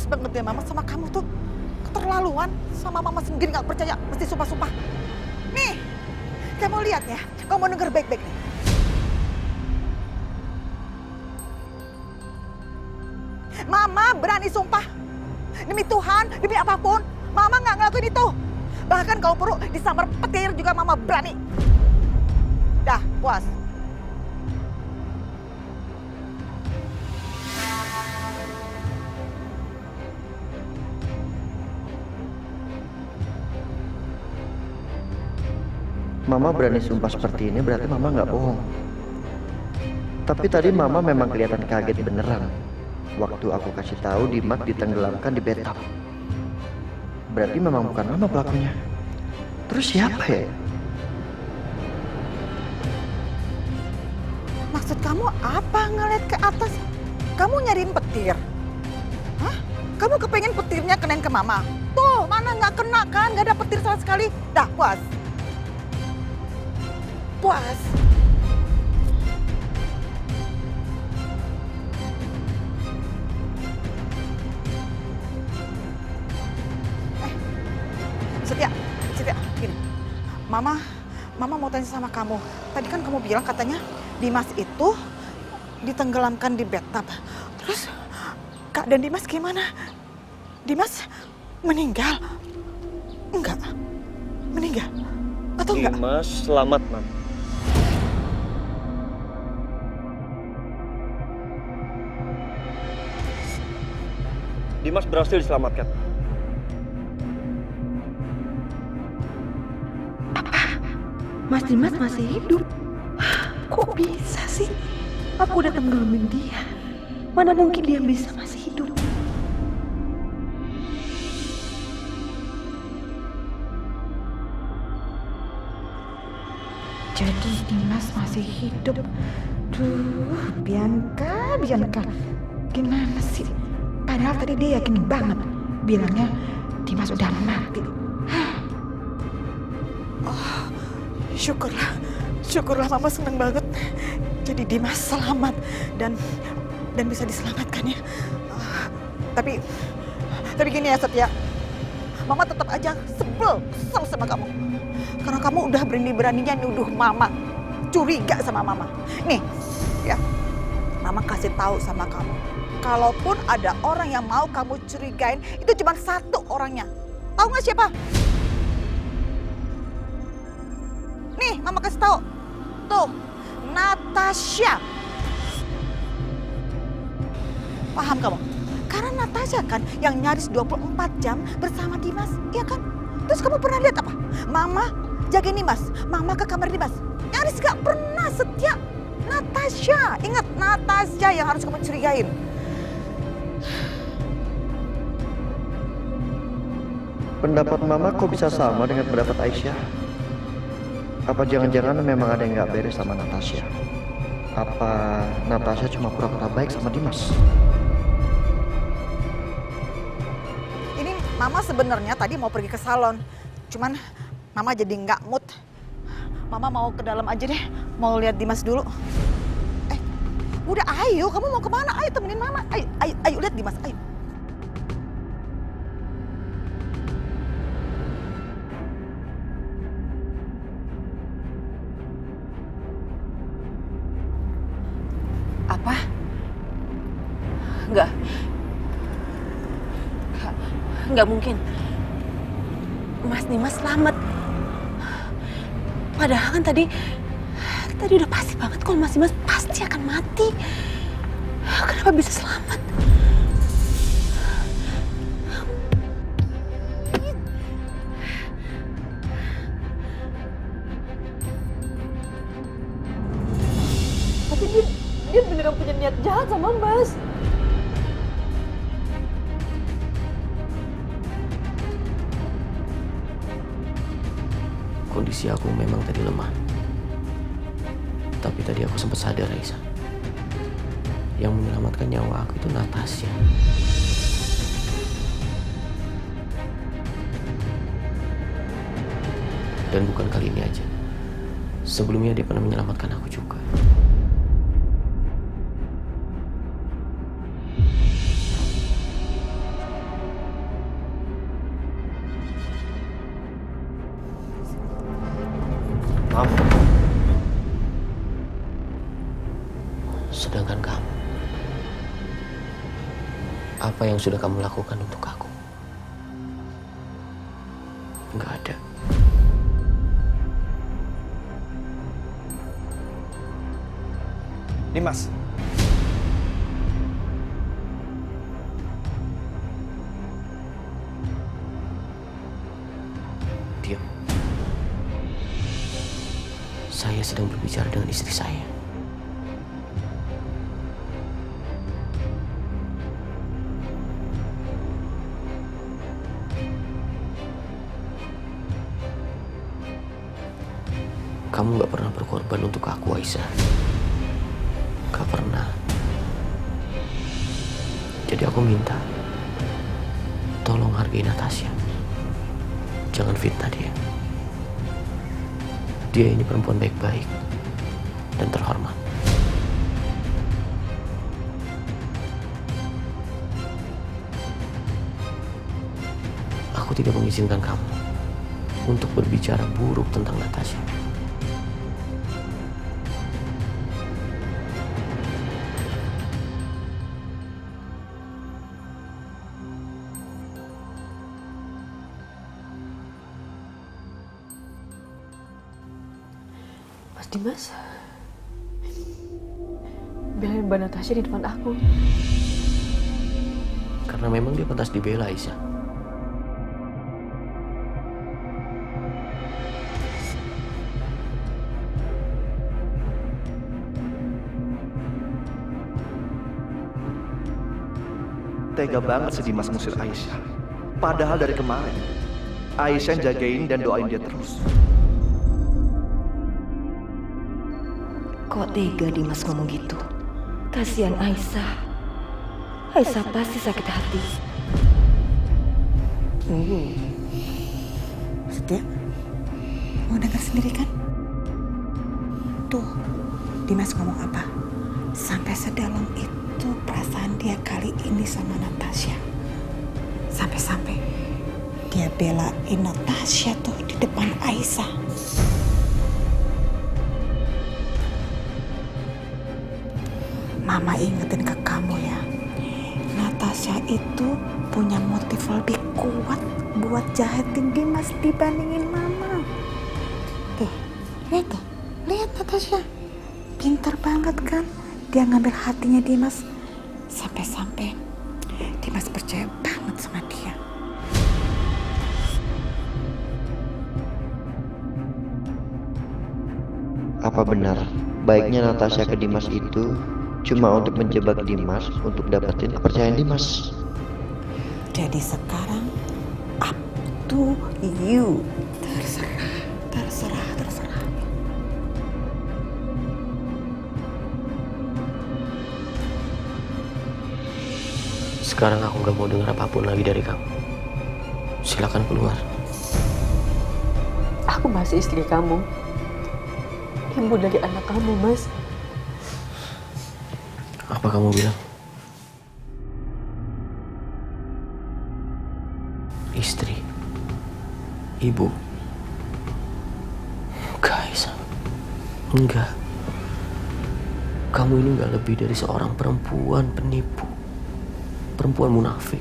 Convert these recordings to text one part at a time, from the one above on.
banget ya Mama sama kamu tuh. Keterlaluan, sama Mama sendiri gak percaya, mesti sumpah-sumpah. Nih, kamu lihat ya, kamu mau denger baik-baik nih. Mama berani sumpah. Demi Tuhan, demi apapun, Mama gak ngelakuin itu. Bahkan kalau perlu disambar petir juga Mama berani. Dah, puas. Mama berani sumpah seperti ini berarti Mama nggak bohong. Tapi tadi Mama memang kelihatan kaget beneran waktu aku kasih tahu Dimas ditenggelamkan di bathtub. Berarti memang bukan Mama pelakunya. Terus siapa ya? Maksud kamu apa ngeliat ke atas? Kamu nyariin petir? Hah? Kamu kepengen petirnya kenain ke Mama? Tuh, mana nggak kena kan? Nggak ada petir sama sekali. Dah, puas. Puas. Setia, gini. Mama mau tanya sama kamu. Tadi kan kamu bilang katanya Dimas itu ditenggelamkan di bathtub. Terus keadaan Dimas gimana? Dimas meninggal? Enggak. Meninggal? Atau enggak? Dimas selamat, Mam. Dimas berhasil diselamatkan. Mas Dimas masih hidup? Kok bisa sih? Aku udah tenggelamin dia. Mana mungkin dia bisa masih hidup? Jadi Dimas masih hidup. Duh, Bianca. Gimana sih? Padahal tadi dia yakin banget. Bilangnya Dimas udah mati. Syukurlah Mama seneng banget. Jadi Dimas selamat dan bisa diselamatkan ya. Tapi gini ya Setia, Mama tetap aja kesel sama kamu. Karena kamu udah berani-beraninya nuduh Mama, curiga sama Mama. Nih, ya, Mama kasih tahu sama kamu. Kalaupun ada orang yang mau kamu curigain, itu cuma satu orangnya. Tahu nggak siapa? Nih, Mama kasih tahu. Tuh, Natasha. Paham kamu? Karena Natasha kan yang nyaris 24 jam bersama Dimas, iya kan? Terus kamu pernah lihat apa? Mama jagain Dimas, Mama ke kamar Dimas. Nyaris gak pernah Setia. Natasha, ingat Natasha yang harus kamu curigain. Pendapat Mama kok bisa sama dengan pendapat Aisyah? Apa jangan-jangan memang ada yang nggak beres sama Natasha? Apa Natasha cuma pura-pura baik sama Dimas? Ini Mama sebenarnya tadi mau pergi ke salon. Cuman Mama jadi nggak mood. Mama mau ke dalam aja deh, mau lihat Dimas dulu. Udah ayo, kamu mau kemana? Ayo temenin Mama. Ayo lihat Dimas, ayo. Apa? Enggak mungkin. Mas Dimas selamat. Padahal kan tadi udah pasti banget kalau Mas Dimas pasti akan mati. Kenapa bisa selamat? Tapi dia beneran punya niat jahat sama Mas. Kondisi aku memang tadi lemah. Tapi tadi aku sempat sadar, Raisa. Yang menyelamatkan nyawa aku itu Natasha. Dan bukan kali ini aja. Sebelumnya dia pernah menyelamatkan aku juga. maaf. Sedangkan kamu, apa yang sudah kamu lakukan untuk aku? Nggak ada. Dimas, Diam. Saya sedang berbicara dengan istri saya. Kamu gak pernah berkorban untuk aku, Aisyah. Gak pernah. Jadi aku minta, tolong hargai Natasha. Jangan fitnah dia. Dia ini perempuan baik-baik dan terhormat. Aku tidak mengizinkan kamu untuk berbicara buruk tentang Natasha. Mas Dimas, belain Mbak Natasha di depan aku. Karena memang dia pantas dibela, Aisyah. tega banget si Dimas ngusir Aisyah. Padahal dari kemarin, Aisyah yang jagain dan doain dia terus. Kok tega Dimas ngomong gitu? Kasihan Aisyah. Aisyah pasti sakit hati. Setia, mau dengar sendiri kan? Tuh, Dimas ngomong apa? Sampai sedalam itu perasaan dia kali ini sama Natasha. Sampai-sampai dia belain Natasha tuh di depan Aisyah. Mama ingetin ke kamu ya, Natasha itu punya motif lebih kuat buat jahatin Dimas dibandingin Mama. Tuh, lihat Natasha. Pintar banget kan? Dia ngambil hatinya Dimas. Sampai-sampai Dimas percaya banget sama dia. Apa benar baiknya Natasha ke Dimas itu cuma untuk menjebak Dimas untuk dapetin kepercayaan Dimas? Jadi sekarang up to you. Terserah. Sekarang aku gak mau dengar apapun lagi dari kamu. Silakan keluar. Aku masih istri kamu. Ibu dari anak kamu, Mas. Apa kamu bilang? Istri? Ibu? Enggak, Aisyah. Enggak. Kamu ini gak lebih dari seorang perempuan penipu. Perempuan munafik.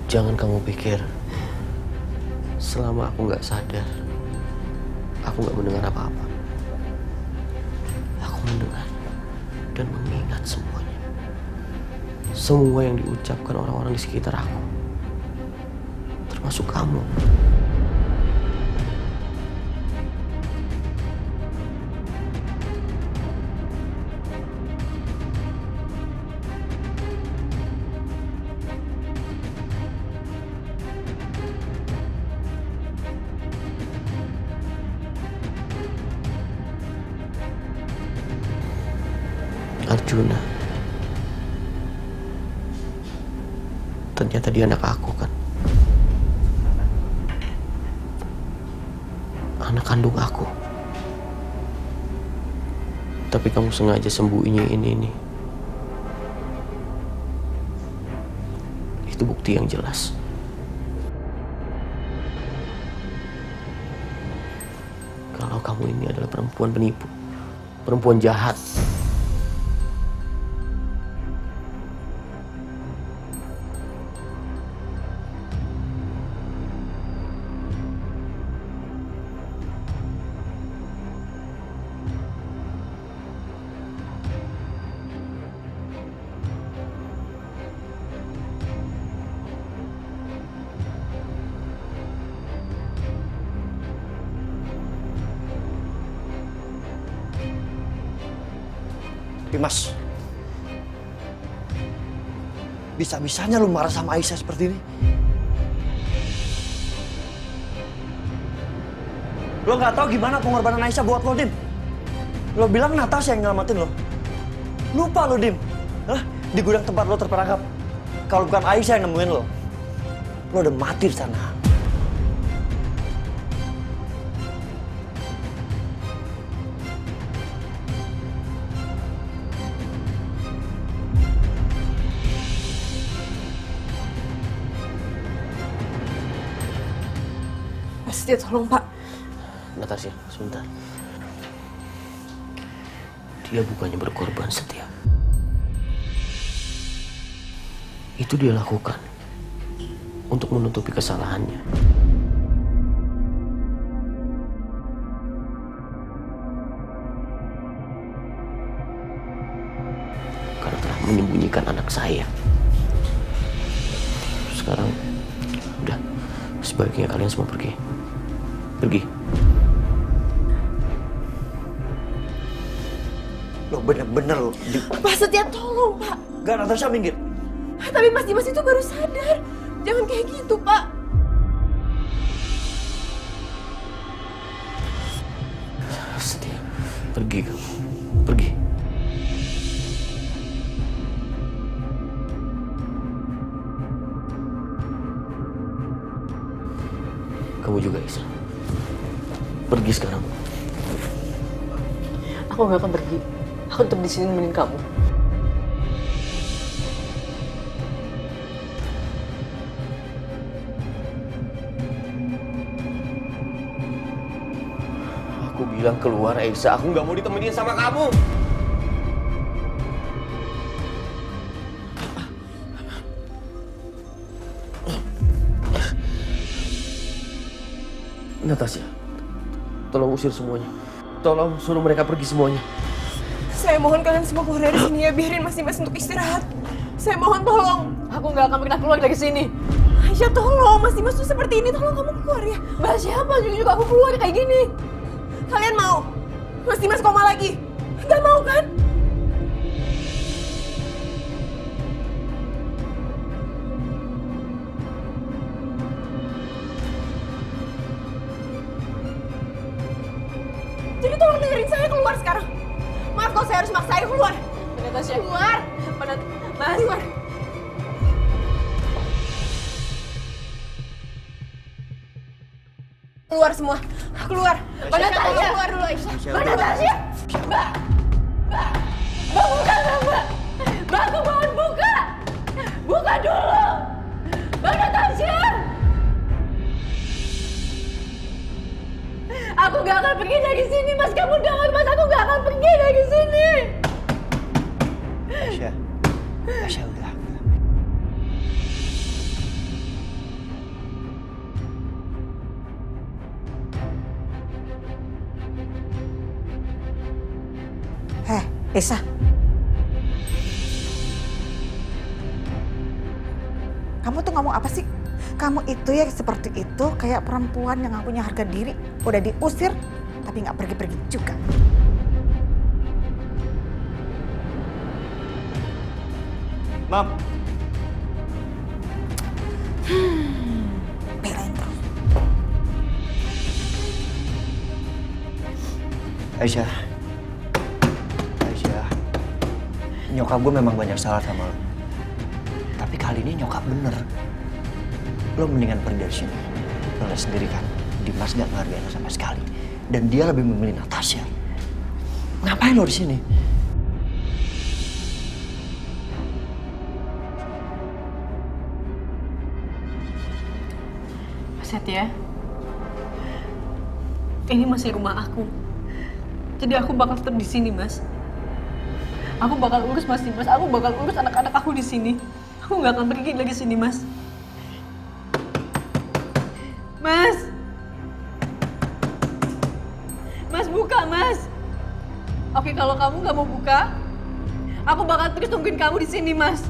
Jangan kamu pikir selama aku gak sadar, aku gak mendengar apa-apa. Aku mendengar dan mengingat semuanya. Semua yang diucapkan orang-orang di sekitar aku, termasuk kamu. Arjuna, ternyata dia anak aku kan. anak kandung aku. Tapi kamu sengaja sembunyiin ini. Itu bukti yang jelas. Kalau kamu ini adalah perempuan penipu, perempuan jahat. Dimas, bisa-bisanya lu marah sama Aisyah seperti ini? Lo nggak tahu gimana pengorbanan Aisyah buat lo, Dim? Lo bilang Natasha yang nyelamatin lo. Lupa lo, Dim. Hah? Di gudang tempat lo terperangkap. Kalau bukan Aisyah yang nemuin lo udah mati di sana. Setia, tolong Pak. Natasha, sebentar. Dia bukannya berkorban, Setia. Itu dia lakukan untuk menutupi kesalahannya. Karena telah menyembunyikan anak saya. Sekarang, udah, sebaiknya kalian semua pergi. Pergi. Lo bener-bener lo. Pak Setia, tolong Pak. Gak, Natasha minggir. Tapi Mas Dimas itu baru sadar. Jangan kayak gitu Pak. Setia, pergi kamu. Pergi. Kamu juga, Isa. Pergi sekarang. Aku gak akan pergi. Aku tetap di sini nemenin kamu. Aku bilang keluar, Aisyah. Aku nggak mau ditemenin sama kamu. Natasha, tolong usir semuanya. Tolong suruh mereka pergi semuanya. Saya mohon kalian semua keluar dari sini ya. Biarin Mas Dimas untuk istirahat. Saya mohon tolong. Aku gak akan pernah keluar dari sini. Aisyah, tolong. Mas Dimas tuh seperti ini. Tolong kamu keluar ya. Bahas siapa juga aku keluar kayak gini. Kalian mau? Mas Dimas koma lagi? Gak mau kan? Jadi tolong dengerin saya, keluar sekarang. Maaf kalau saya harus maksa saya keluar. Natasha. Keluar. Mas, keluar. Keluar semua. Keluar. Mbak Natasha. Keluar dulu, Aisyah. Mbak Natasha. Mbak. Mbak, buka nggak, Mbak? Mbak, aku mohon buka. Buka dulu. Mbak Natasha. Aku gak akan pergi dari sini, Mas. Kamu dengar, Mas. Aku gak akan pergi dari sini. Aisyah. Aisyah, udah. Esa. Kamu tuh ngomong apa sih? Kamu itu ya seperti itu, kayak perempuan yang gak punya harga diri. Udah diusir, tapi gak pergi-pergi juga. Mam, Belain terus. Aisyah. Aisyah. Nyokap gue memang banyak salah sama lo. Tapi kali ini nyokap bener. Lo mendingan pergi dari sini. Lo lihat sendiri kan, Dimas gak ngehargain lo sama sekali. Dan dia lebih memilih Natasha. Ngapain lo di sini? Setia, ini masih rumah aku. Jadi aku bakal tetap di sini, Mas. Aku bakal urus Mas Dimas, aku bakal urus anak-anak aku di sini. Aku nggak akan pergi lagi sini, Mas. Mas! Mas, buka, Mas! Oke, kalau kamu nggak mau buka, aku bakal terus tungguin kamu di sini, Mas.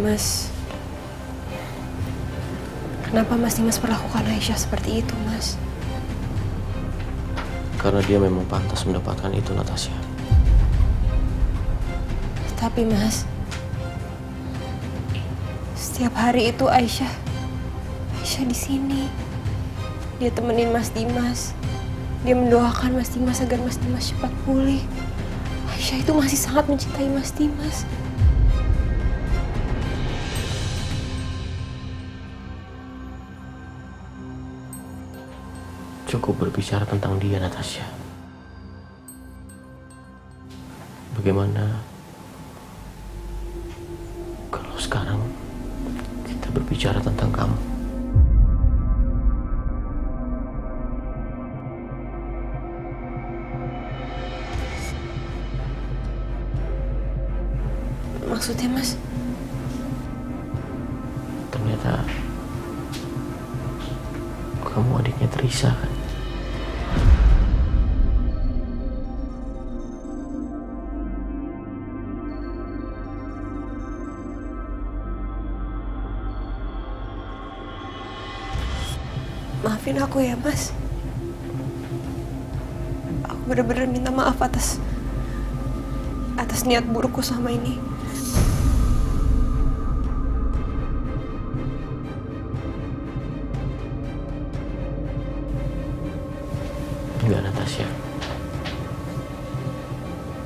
Mas, kenapa Mas Dimas perlakukan Aisyah seperti itu, Mas? Karena dia memang pantas mendapatkan itu, Natasha. Tapi Mas, setiap hari itu Aisyah di sini. Dia temenin Mas Dimas. Dia mendoakan Mas Dimas agar Mas Dimas cepat pulih. Aisyah itu masih sangat mencintai Mas Dimas. Cukup berbicara tentang dia, Natasha. Bagaimana kalau sekarang kita berbicara tentang kamu? Maksudnya, Mas? Ternyata kamu adiknya Teresa, kan? Maafin aku ya, Mas. Aku benar-benar minta maaf atas niat burukku selama ini. Enggak, Natasha.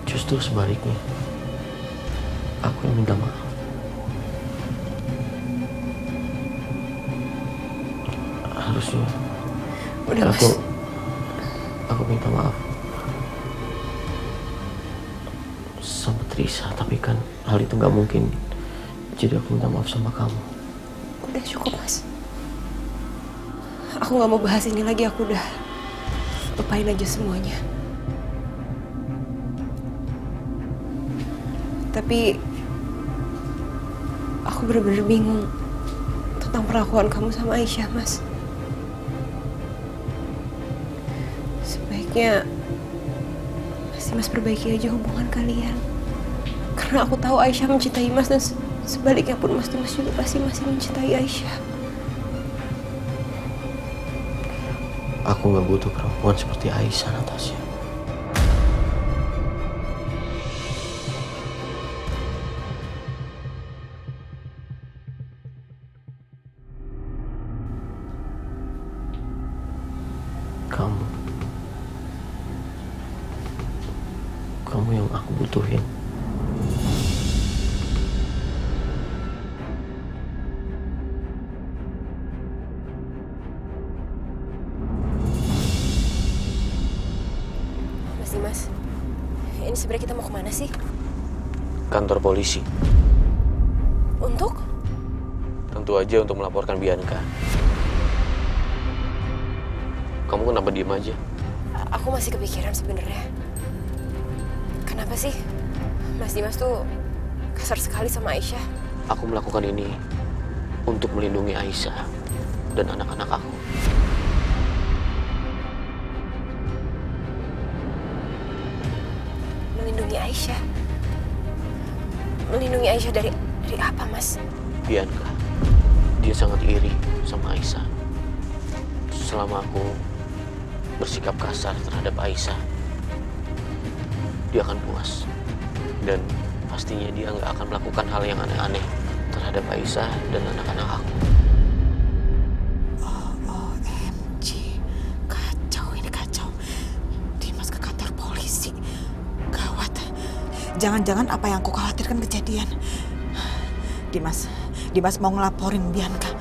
Justru sebaliknya. Aku yang minta maaf. Harusnya Udah, Mas. aku minta maaf sama Teresa, tapi kan hal itu nggak mungkin. Jadi aku minta maaf sama kamu. Udah cukup, Mas. Aku nggak mau bahas ini lagi. Aku udah lupain aja semuanya. Tapi aku bener-bener bingung tentang perlakuan kamu sama Aisyah, Mas. Sebaiknya Mas perbaiki aja hubungan kalian. Karena aku tahu Aisyah mencintai Mas, dan sebaliknya pun Mas Dimas juga pasti masih mencintai Aisyah. Aku nggak butuh perempuan seperti Aisyah, Natasha. Kamu yang aku butuhin. Mas Dimas, ini sebenarnya kita mau kemana sih? Kantor polisi. Untuk? Tentu aja untuk melaporkan Bianca. Kamu kenapa diem aja? Aku masih kepikiran sebenarnya. Kenapa sih Mas Dimas tuh kasar sekali sama Aisyah? Aku melakukan ini untuk melindungi Aisyah dan anak-anak aku. Melindungi Aisyah? Melindungi Aisyah dari apa, Mas? Bianca, dia sangat iri sama Aisyah. Selama aku bersikap kasar terhadap Aisyah, dia akan puas. Dan pastinya dia nggak akan melakukan hal yang aneh-aneh terhadap Aisyah dan anak-anak aku. OMG, kacau ini kacau. Dimas ke kantor polisi. Gawat. Jangan-jangan apa yang aku khawatirkan kejadian. Dimas mau ngelaporin Bianca.